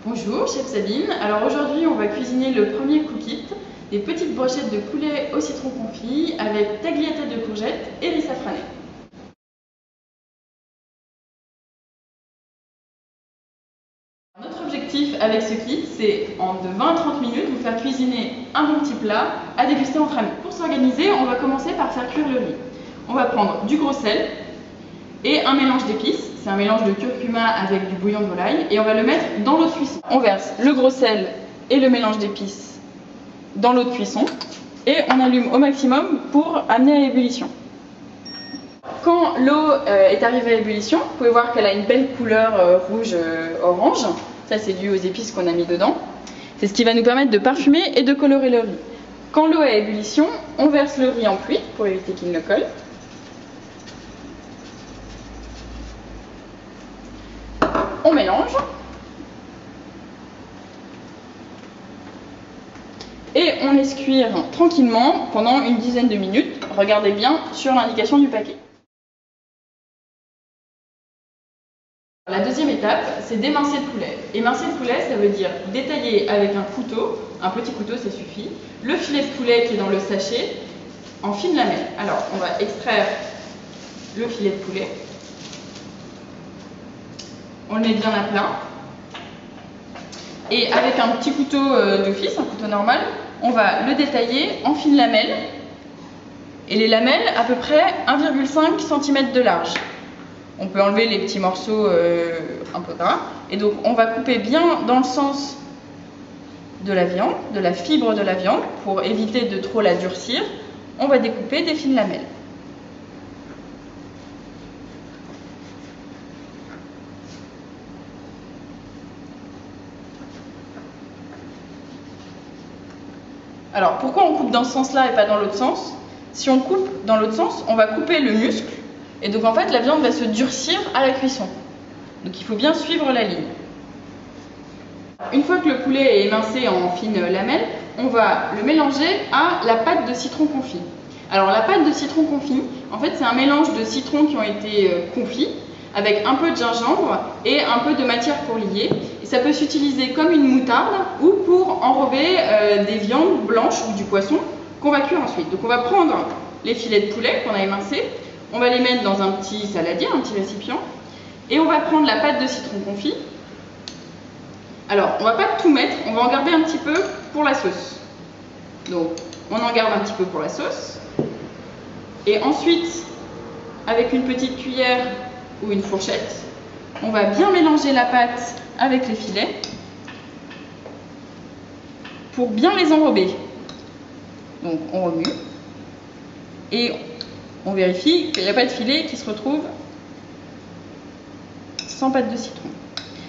Bonjour, chef Sabine. Alors aujourd'hui, on va cuisiner le premier cookit, des petites brochettes de poulet au citron confit avec tagliatelle de courgettes et riz safrané. Notre objectif avec ce kit, c'est en de 20 à 30 minutes vous faire cuisiner un bon petit plat à déguster entre amis. Pour s'organiser, on va commencer par faire cuire le riz. On va prendre du gros sel et un mélange d'épices. C'est un mélange de curcuma avec du bouillon de volaille et on va le mettre dans l'eau de cuisson. On verse le gros sel et le mélange d'épices dans l'eau de cuisson et on allume au maximum pour amener à ébullition. Quand l'eau est arrivée à ébullition, vous pouvez voir qu'elle a une belle couleur rouge-orange. Ça, c'est dû aux épices qu'on a mis dedans. C'est ce qui va nous permettre de parfumer et de colorer le riz. Quand l'eau est à ébullition, on verse le riz en pluie pour éviter qu'il ne colle. On mélange. Et on laisse cuire tranquillement pendant une dizaine de minutes. Regardez bien sur l'indication du paquet. La deuxième étape, c'est d'émincer le poulet. Émincer le poulet, ça veut dire détailler avec un couteau, un petit couteau ça suffit, le filet de poulet qui est dans le sachet en fines lamelles. Alors, on va extraire le filet de poulet. On le met bien à plat. Et avec un petit couteau d'office, un couteau normal, on va le détailler en fines lamelles. Et les lamelles, à peu près 1,5 cm de large. On peut enlever les petits morceaux un peu gras. Et donc, on va couper bien dans le sens de la viande, de la fibre de la viande, pour éviter de trop la durcir. On va découper des fines lamelles. Alors, pourquoi on coupe dans ce sens-là et pas dans l'autre sens? Si on coupe dans l'autre sens, on va couper le muscle. Et donc, en fait, la viande va se durcir à la cuisson. Donc, il faut bien suivre la ligne. Une fois que le poulet est émincé en fines lamelles, on va le mélanger à la pâte de citron confit. Alors, la pâte de citron confit, en fait, c'est un mélange de citrons qui ont été confits avec un peu de gingembre et un peu de matière pour lier. Et ça peut s'utiliser comme une moutarde ou pour enrober des viandes blanches ou du poisson qu'on va cuire ensuite. Donc on va prendre les filets de poulet qu'on a émincés, on va les mettre dans un petit saladier, un petit récipient, et on va prendre la pâte de citron confit. Alors on ne va pas tout mettre, on va en garder un petit peu pour la sauce. Donc on en garde un petit peu pour la sauce. Et ensuite, avec une petite cuillère ou une fourchette, on va bien mélanger la pâte avec les filets pour bien les enrober. Donc on remue et on vérifie qu'il n'y a pas de filet qui se retrouve sans pâte de citron.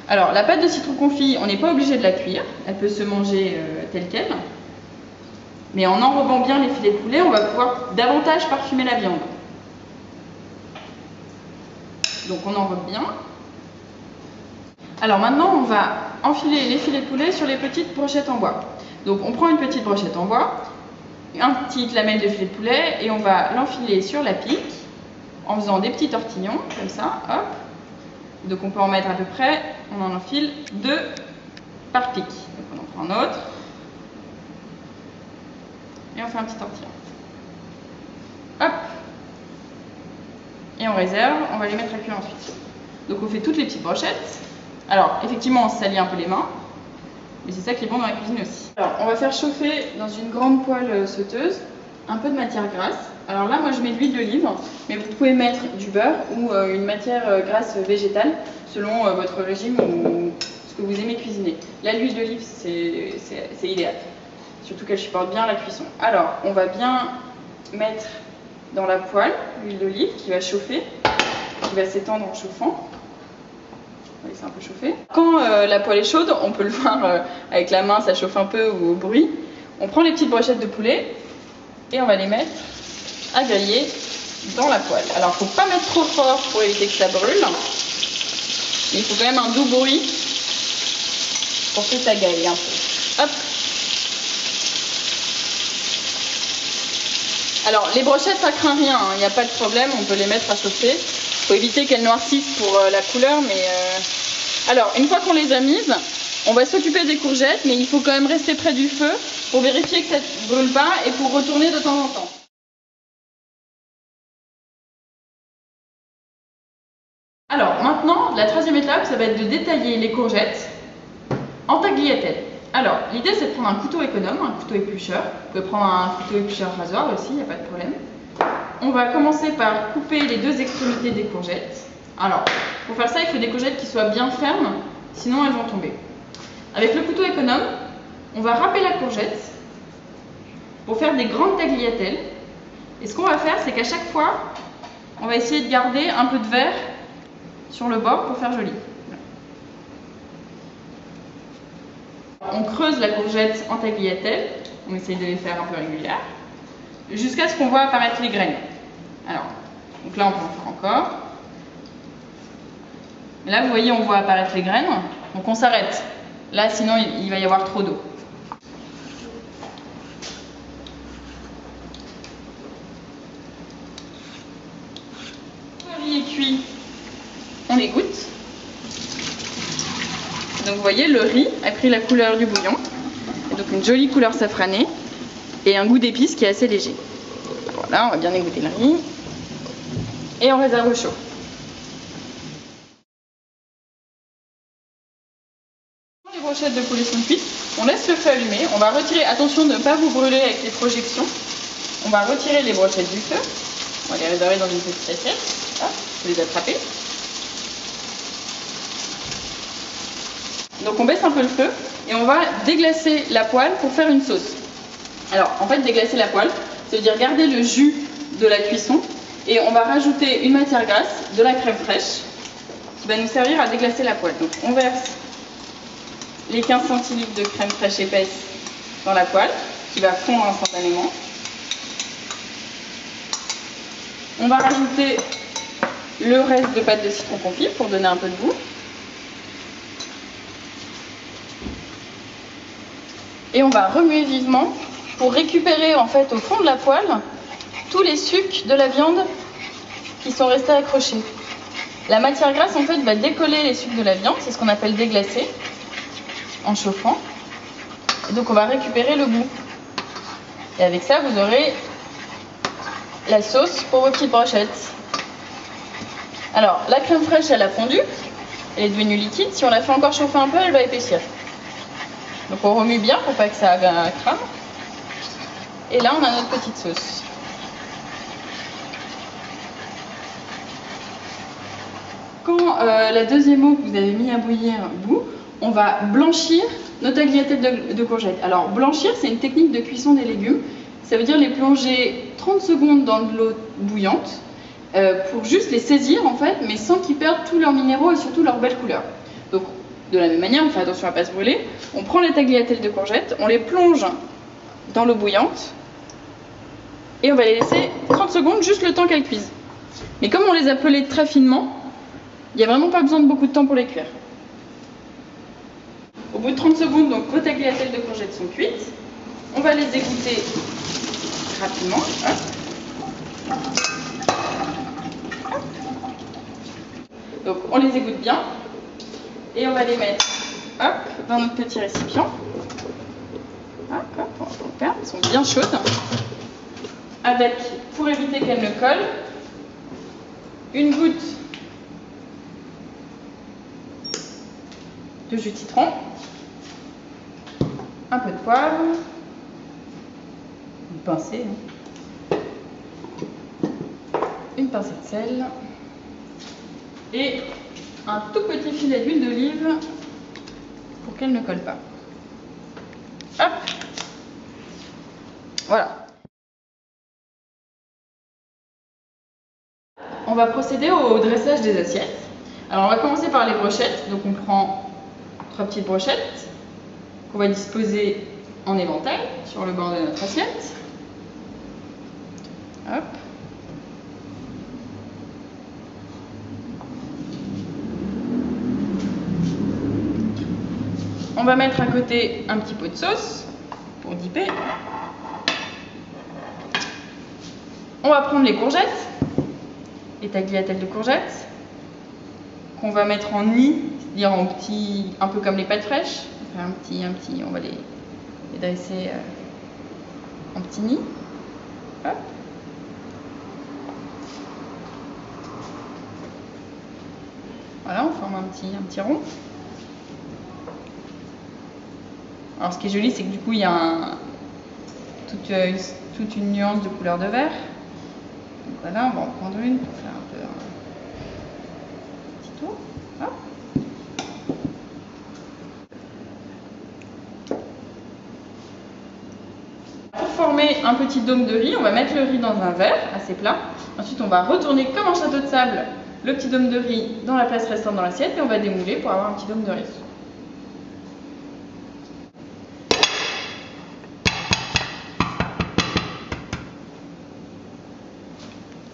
Alors la pâte de citron confit, on n'est pas obligé de la cuire, elle peut se manger telle qu'elle, mais en enrobant bien les filets de poulet, on va pouvoir davantage parfumer la viande. Donc on enrobe bien. Alors maintenant, on va enfiler les filets de poulet sur les petites brochettes en bois. Donc on prend une petite brochette en bois, une petite lamelle de filet de poulet et on va l'enfiler sur la pique en faisant des petits tortillons, comme ça, hop. Donc on peut en mettre à peu près, on en enfile 2 par pique. Donc on en prend un autre et on fait un petit tortillon. Hop. Et on réserve, on va les mettre à cuire ensuite. Donc on fait toutes les petites brochettes. Alors effectivement on se salit un peu les mains, mais c'est ça qui est bon dans la cuisine aussi. Alors on va faire chauffer dans une grande poêle sauteuse un peu de matière grasse. Alors là moi je mets de l'huile d'olive, mais vous pouvez mettre du beurre ou une matière grasse végétale selon votre régime ou ce que vous aimez cuisiner. Là l'huile d'olive c'est idéal, surtout qu'elle supporte bien la cuisson. Alors on va bien mettre dans la poêle l'huile d'olive qui va chauffer, qui va s'étendre en chauffant. On va laisser un peu chauffer. Quand la poêle est chaude, on peut le voir avec la main, ça chauffe un peu ou au bruit. On prend les petites brochettes de poulet et on va les mettre à griller dans la poêle. Alors il ne faut pas mettre trop fort pour éviter que ça brûle, mais il faut quand même un doux bruit pour que ça gaille un peu. Hop. Alors les brochettes ça craint rien, il n'y a pas de problème, on peut les mettre à chauffer. Il faut éviter qu'elles noircissent pour la couleur, mais alors une fois qu'on les a mises, On va s'occuper des courgettes, mais il faut quand même rester près du feu pour vérifier que ça ne brûle pas et pour retourner de temps en temps. Alors maintenant, la troisième étape, ça va être de détailler les courgettes en tagliatelle. Alors, l'idée c'est de prendre un couteau économe, un couteau éplucheur. Vous pouvez prendre un couteau éplucheur rasoir aussi, il n'y a pas de problème. On va commencer par couper les deux extrémités des courgettes. Alors, pour faire ça, il faut des courgettes qui soient bien fermes, sinon elles vont tomber. Avec le couteau économe, on va râper la courgette pour faire des grandes tagliatelles. Et ce qu'on va faire, c'est qu'à chaque fois, on va essayer de garder un peu de verre sur le bord pour faire joli. On creuse la courgette en tagliatelle, on essaye de les faire un peu régulières, jusqu'à ce qu'on voit apparaître les graines. Alors, donc là on peut en faire encore. Là vous voyez, on voit apparaître les graines, donc on s'arrête. Là sinon il va y avoir trop d'eau. Le riz est cuit, on l'égoutte. Donc vous voyez, le riz a pris la couleur du bouillon, et donc une jolie couleur safranée et un goût d'épices qui est assez léger. Voilà, on va bien égoutter le riz et on réserve au chaud. Les brochettes de poulet sont cuites, on laisse le feu allumé, on va retirer, attention de ne pas vous brûler avec les projections, on va retirer les brochettes du feu, on va les réserver dans une petite assiette, là, vous les attrapez. Donc on baisse un peu le feu et on va déglacer la poêle pour faire une sauce. Alors en fait déglacer la poêle, ça veut dire garder le jus de la cuisson et on va rajouter une matière grasse, de la crème fraîche, qui va nous servir à déglacer la poêle. Donc on verse les 15 centilitres de crème fraîche épaisse dans la poêle, qui va fondre instantanément. On va rajouter le reste de pâte de citron confit pour donner un peu de goût. Et on va remuer vivement pour récupérer en fait au fond de la poêle tous les sucs de la viande qui sont restés accrochés. La matière grasse en fait va décoller les sucs de la viande, c'est ce qu'on appelle déglacer, en chauffant. Et donc on va récupérer le goût. Et avec ça vous aurez la sauce pour vos petites brochettes. Alors la crème fraîche elle a fondu, elle est devenue liquide, si on la fait encore chauffer un peu elle va épaissir. Donc on remue bien pour pas que ça crame. Et là on a notre petite sauce. Quand la deuxième eau que vous avez mis à bouillir bout, on va blanchir nos tagliatelles de courgettes. Alors blanchir c'est une technique de cuisson des légumes. Ça veut dire les plonger 30 secondes dans de l'eau bouillante pour juste les saisir en fait, mais sans qu'ils perdent tous leurs minéraux et surtout leur belle couleur. Donc de la même manière, on fait attention à ne pas se brûler. On prend les tagliatelles de courgettes, on les plonge dans l'eau bouillante et on va les laisser 30 secondes, juste le temps qu'elles cuisent. Mais comme on les a pelées très finement, il n'y a vraiment pas besoin de beaucoup de temps pour les cuire. Au bout de 30 secondes, donc, vos tagliatelles de courgettes sont cuites. On va les égoutter rapidement. Hop. Donc on les égoutte bien. Et on va les mettre hop, dans notre petit récipient. Hop, hop, on va le faire. Elles sont bien chaudes. Avec, pour éviter qu'elles ne collent, une goutte de jus de citron, un peu de poivre, une pincée, une pincée de sel et un tout petit filet d'huile d'olive pour qu'elle ne colle pas. Hop, voilà. On va procéder au dressage des assiettes. Alors on va commencer par les brochettes. Donc on prend 3 petites brochettes qu'on va disposer en éventail sur le bord de notre assiette. Hop. On va mettre à côté un petit pot de sauce pour dipper. On va prendre les courgettes, les tagliatelles de courgettes, qu'on va mettre en nid, c'est-à-dire en petits, un peu comme les pâtes fraîches, faire on va les dresser en petits nids. Hop. Voilà, on forme un petit rond. Alors ce qui est joli, c'est que du coup il y a toute une nuance de couleur de vert. Donc voilà, on va en prendre une pour faire un peu un petit tour. Hop. Pour former un petit dôme de riz, on va mettre le riz dans un verre assez plat. Ensuite, on va retourner comme un château de sable le petit dôme de riz dans la place restante dans l'assiette et on va démouler pour avoir un petit dôme de riz.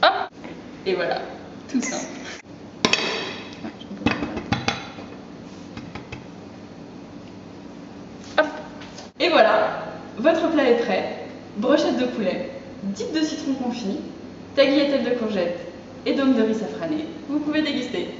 Hop! Et voilà, tout simple. Hop! Et voilà, votre plat est prêt. Brochette de poulet, dip de citron confit, tagliatelle de courgettes et dôme de riz safrané. Vous pouvez déguster.